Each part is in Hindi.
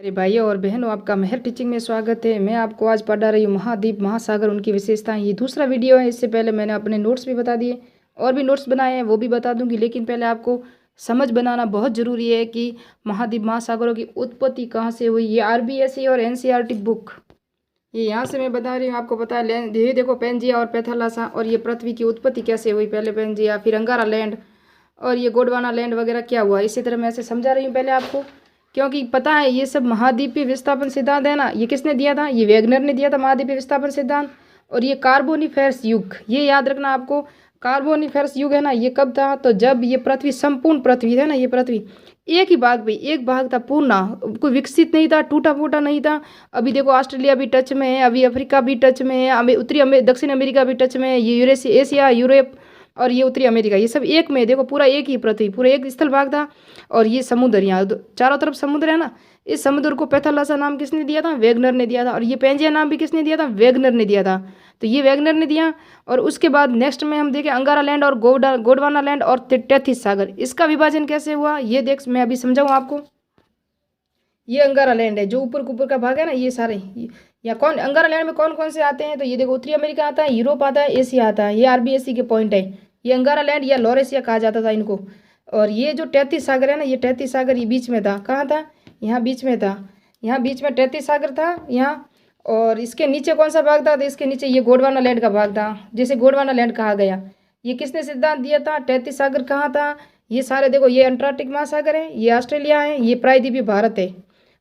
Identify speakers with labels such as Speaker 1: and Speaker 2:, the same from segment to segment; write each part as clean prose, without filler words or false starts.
Speaker 1: मेरे भाइयों और बहनों, आपका मेहर टीचिंग में स्वागत है। मैं आपको आज पढ़ा रही हूँ महाद्वीप महासागर, उनकी विशेषताएं। ये दूसरा वीडियो है। इससे पहले मैंने अपने नोट्स भी बता दिए और भी नोट्स बनाए हैं, वो भी बता दूंगी। लेकिन पहले आपको समझ बनाना बहुत ज़रूरी है कि महाद्वीप महासागरों की उत्पत्ति कहाँ से हुई। ये RBSE और NCERT बुक, ये यहाँ से मैं बता रही हूँ। आपको पता है, ये देखो पेंजिया और पैथालासा, और ये पृथ्वी की उत्पत्ति कैसे हुई। पहले पेंजिया, फिर अंगारा लैंड, और ये गोंडवाना लैंड वगैरह क्या हुआ। इसी तरह मैं ऐसे समझा रही हूँ पहले आपको, क्योंकि पता है ये सब महाद्वीपीय विस्थापन सिद्धांत है ना, ये किसने दिया था? ये वेगनर ने दिया था महाद्वीपीय विस्थापन सिद्धांत। और ये कार्बोनिफेरस युग, ये याद रखना आपको। कार्बोनिफेरस युग है ना, ये कब था? तो जब ये पृथ्वी संपूर्ण पृथ्वी है ना, ये पृथ्वी एक ही भाग भी, एक भाग था पूर्ण, कोई विकसित नहीं था, टूटा फूटा नहीं था। अभी देखो ऑस्ट्रेलिया भी टच में है, अभी अफ्रीका भी टच में है, दक्षिण अमेरिका भी टच में है, ये एशिया, यूरोप और ये उत्तरी अमेरिका, ये सब एक में। देखो पूरा एक ही पृथ्वी, पूरा एक स्थल भाग था। और ये समुद्र, यहाँ चारों तरफ समुद्र है ना, इस समुद्र को पैथालासा नाम किसने दिया था? वेगनर ने दिया था। और ये पेंजिया नाम भी किसने दिया था? वेगनर ने दिया था। तो ये वेगनर ने दिया। और उसके बाद नेक्स्ट में हम देखें अंगारा लैंड और गोंडवाना लैंड और टेथिस सागर, इसका विभाजन कैसे हुआ ये देख, मैं अभी समझाऊँ आपको। ये अंगारा लैंड है, जो ऊपर का भाग है ना, ये सारे या कौन अंगारा लैंड में कौन कौन से आते हैं? तो ये देखो उत्तरी अमेरिका आता है, यूरोप आता है, एशिया आता है। ये RBSE के पॉइंट है। ये अंगारा लैंड या लॉरेशिया कहा जाता था इनको। और ये जो टेथिस सागर है ना, ये टेथिस सागर ये बीच में था। कहाँ था? यहाँ बीच में था। यहाँ बीच में टेथिस सागर था यहाँ। और इसके नीचे कौन सा भाग था? तो इसके नीचे ये गोंडवाना लैंड का भाग था, जिसे गोंडवाना लैंड कहा गया। ये किसने सिद्धांत दिया था? टेथिस सागर कहाँ था? ये सारे देखो, ये अंटार्कटिक महासागर है, ये ऑस्ट्रेलिया है, ये प्रायद्वीपीय भारत है,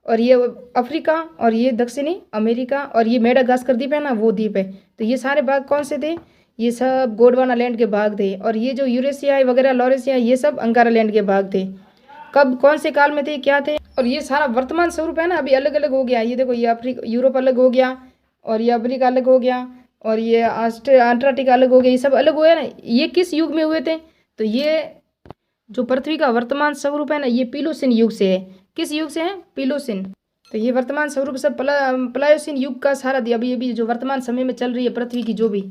Speaker 1: और ये अफ्रीका, और ये दक्षिणी अमेरिका, और ये मेडागास्कर द्वीप है ना, वो द्वीप है। तो ये सारे भाग कौन से थे? ये सब गोंडवाना लैंड के भाग थे। और ये जो यूरेशिया वगैरह, लॉरेशिया, ये सब अंगारा लैंड के भाग थे। कब, कौन से काल में थे, क्या थे? और ये सारा वर्तमान स्वरूप है ना, अभी अलग अलग हो गया। ये देखो, ये यूरोप अलग हो गया, और ये अफ्रीका अलग हो गया, और ये अंटार्कटिका अलग हो गया। ये सब अलग हुए ना। ये किस युग में हुए थे? तो ये जो पृथ्वी का वर्तमान स्वरूप है ना, ये प्लीस्टोसीन युग से है। किस युग से है? प्लीस्टोसीन। तो ये वर्तमान स्वरूप सब प्लायोसीन युग का सारा दिया। अभी जो वर्तमान समय में चल रही है पृथ्वी की, जो भी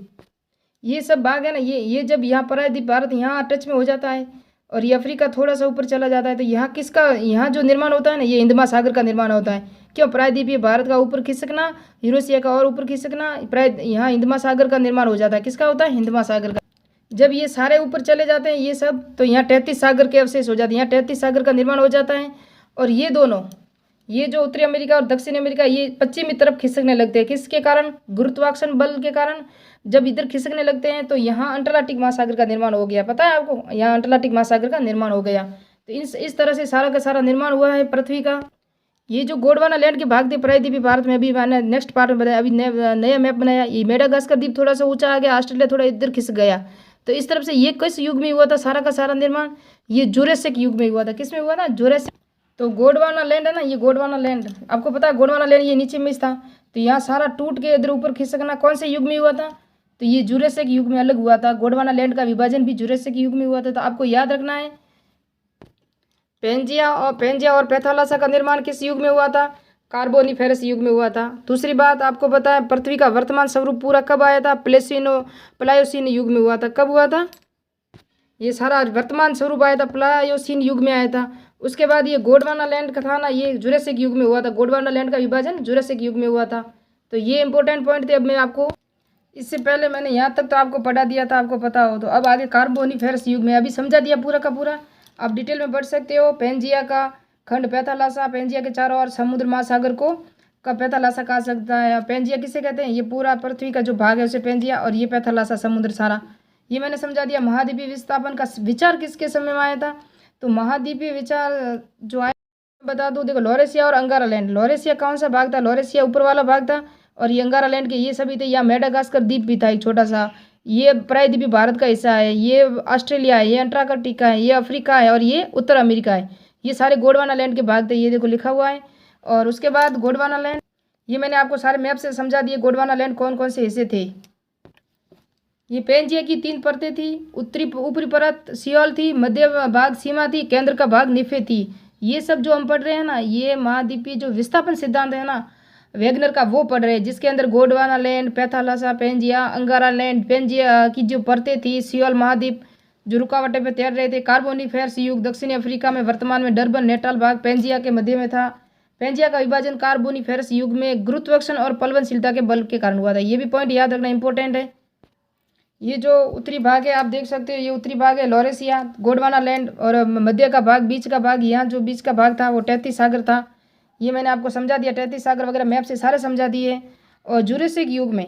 Speaker 1: ये सब भाग है ना, ये जब यहाँ प्रायद्वीप भारत यहाँ टच में हो जाता है, और ये अफ्रीका थोड़ा सा ऊपर चला जाता है, तो यहाँ किसका, यहाँ जो निर्माण होता है ना, ये हिंद महासागर का निर्माण होता है। क्यों? प्रायद्वीपीय भारत का ऊपर खिसकना, यूरेशिया का और ऊपर खिसकना, यहाँ हिंद महासागर का निर्माण हो जाता है। किसका होता है? हिंद महासागर का। जब ये सारे ऊपर चले जाते हैं ये सब, तो यहाँ टेथिस सागर के अवशेष हो जाते हैं, यहाँ टेथिस सागर का निर्माण हो जाता है। और ये दोनों, ये जो उत्तरी अमेरिका और दक्षिण अमेरिका, ये पश्चिमी तरफ खिसकने लगते हैं। किसके कारण? गुरुत्वाकर्षण बल के कारण। जब इधर खिसकने लगते हैं तो यहाँ अंटार्कटिक महासागर का निर्माण हो गया। पता है आपको? यहाँ अंटार्कटिक महासागर का निर्माण हो गया। तो इस तरह से सारा का सारा निर्माण हुआ है पृथ्वी का। ये जो गोंडवाना लैंड के भाग थे प्रायद्वीपीय भारत में, अभी मैंने नेक्स्ट पार्ट में बताया, अभी नया मैप बनाया। ये मेडागास्कर द्वीप थोड़ा सा ऊंचा आ गया, ऑस्ट्रेलिया थोड़ा इधर खिसक गया। तो इस तरफ से ये किस युग में हुआ था सारा का सारा निर्माण? ये जुरासिक युग में हुआ था। किस में हुआ था? जुरासिक। तो गोंडवाना लैंड है ना, ये गोंडवाना लैंड, आपको पता है गोंडवाना लैंड ये नीचे में था। तो यहाँ सारा टूट के इधर ऊपर खिसकना कौन से युग में हुआ था? तो ये जुरासिक युग में अलग हुआ था। गोंडवाना लैंड का विभाजन भी जुरासिक युग में हुआ था। तो आपको याद रखना है, पेंजिया और पैथालासा का निर्माण किस युग में हुआ था? कार्बोनिफेरस युग में हुआ था। दूसरी बात आपको पता है, पृथ्वी का वर्तमान स्वरूप पूरा कब आया था? प्लायोसीन युग में हुआ था। कब हुआ था? ये सारा वर्तमान स्वरूप आया था प्लायोसीन युग में आया था। उसके बाद ये गोंडवाना लैंड का था ना, ये जुरासिक युग में हुआ था। गोंडवाना लैंड का विभाजन जुरासिक युग में हुआ था। तो ये इंपॉर्टेंट पॉइंट थे। अब मैं आपको, इससे पहले मैंने यहाँ तक तो आपको पढ़ा दिया था, आपको पता हो। तो अब आगे कार्बोनिफेरस युग में अभी समझा दिया पूरा का पूरा। आप डिटेल में पढ़ सकते हो। पेंजिया का खंड पैथालासा, पेंजिया के चारों ओर समुद्र महासागर को का पैथालासा कहा सकता है। पेंजिया किसे कहते हैं? ये पूरा पृथ्वी का जो भाग है उसे पेंजिया, और ये पैथालासा समुद्र सारा। ये मैंने समझा दिया। महाद्वीपीय विस्थापन का विचार किसके समय में आया था? तो महाद्वीपीय विचार जो आया, बता दो। देखो, लॉरेशिया और अंगारा लैंड। लॉरेशिया कौन सा भाग था? लॉरेशिया ऊपर वाला भाग था, और ये अंगारा लैंड के ये सभी थे। यहाँ मेडागास्कर द्वीप भी था एक छोटा सा, ये प्रायद्वीपीय भारत का हिस्सा है, ये ऑस्ट्रेलिया है, ये अंटार्कटिका है, ये अफ्रीका है, और ये उत्तर अमेरिका है। ये सारे गोंडवाना लैंड के भाग थे, ये देखो लिखा हुआ है। और उसके बाद गोंडवाना लैंड, ये मैंने आपको सारे मैप से समझा दिए गोंडवाना लैंड कौन कौन से हिस्से थे। ये पेंजिया की 3 परतें थी। ऊपरी परत सियोल थी, मध्य भाग सीमा थी, केंद्र का भाग निफे थी। ये सब जो हम पढ़ रहे हैं ना, ये महाद्वीपीय जो विस्थापन सिद्धांत है ना वेगनर का, वो पढ़ रहे हैं, जिसके अंदर Gondwana land, Panthalassa, Pangaea, Angara land, Pangaea की जो परतें थी, सियोल महाद्वीप जो रुकावटें पे तैर रहे थे, कार्बोनिफेरस युग, दक्षिणी अफ्रीका में, वर्तमान में डरबन नेटाल भाग पेंजिया के मध्य में था, पैंजिया का विभाजन कार्बोनिफेरस युग में गुरुत्वाकर्षण और प्लवनशीलता के बल के कारण हुआ था। ये भी पॉइंट याद रखना इंपॉर्टेंट है। ये जो उत्तरी भाग है आप देख सकते हो, ये उत्तरी भाग है लॉरेशिया, गोंडवाना लैंड, और मध्य का भाग, बीच का भाग, यहाँ जो बीच का भाग था वो तैतीस सागर था। ये मैंने आपको समझा दिया, तैतीस सागर वगैरह मैप से सारे समझा दिए। और जुरासिक युग में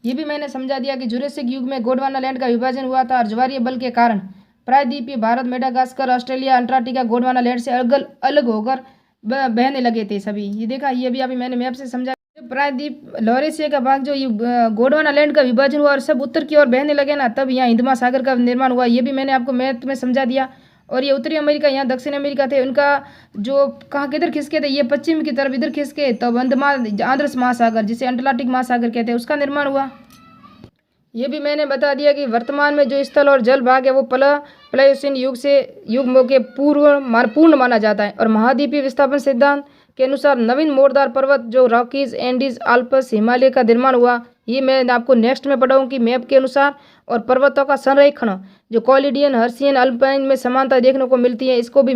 Speaker 1: ये भी मैंने समझा दिया कि जुरासिक युग में गोंडवाना लैंड का विभाजन हुआ था और ज्वारीय बल के कारण प्रायद्वीपीय Bharat, Madagascar, Australia, Antarctica Gondwana land से अलग होकर बहने लगे थे सभी। ये देखा, ये भी अभी मैंने मैप से समझा। प्रायद्वीप लॉरेशिया का भाग जो ये गोंडवाना लैंड का विभाजन हुआ और सब उत्तर की ओर बहने लगे ना, तब यहाँ हिंद महासागर का निर्माण हुआ। ये भी मैंने आपको मैप में समझा दिया। और ये उत्तरी अमेरिका, यहाँ दक्षिण अमेरिका थे, उनका जो कहाँ किधर खिसके थे, ये पश्चिम की तरफ इधर खिसके, तब आंध्र महासागर जिसे अटलांटिक महासागर कहते हैं उसका निर्माण हुआ। ये भी मैंने बता दिया कि वर्तमान में जो स्थल और जल भाग है वो प्लायोसीन युग के पूर्ण माना जाता है। और महाद्वीपीय विस्थापन सिद्धांत के अनुसार नवीन मोरदार पर्वत जो रॉकीज, एंडीज, आल्प्स, हिमालय का निर्माण हुआ। ये मैं आपको नेक्स्ट में पढ़ाऊँ कि मैप के अनुसार। और पर्वतों का संरेखण जो कॉलिडियन, हर्सियन, अल्पाइन में समानता देखने को मिलती है, इसको भी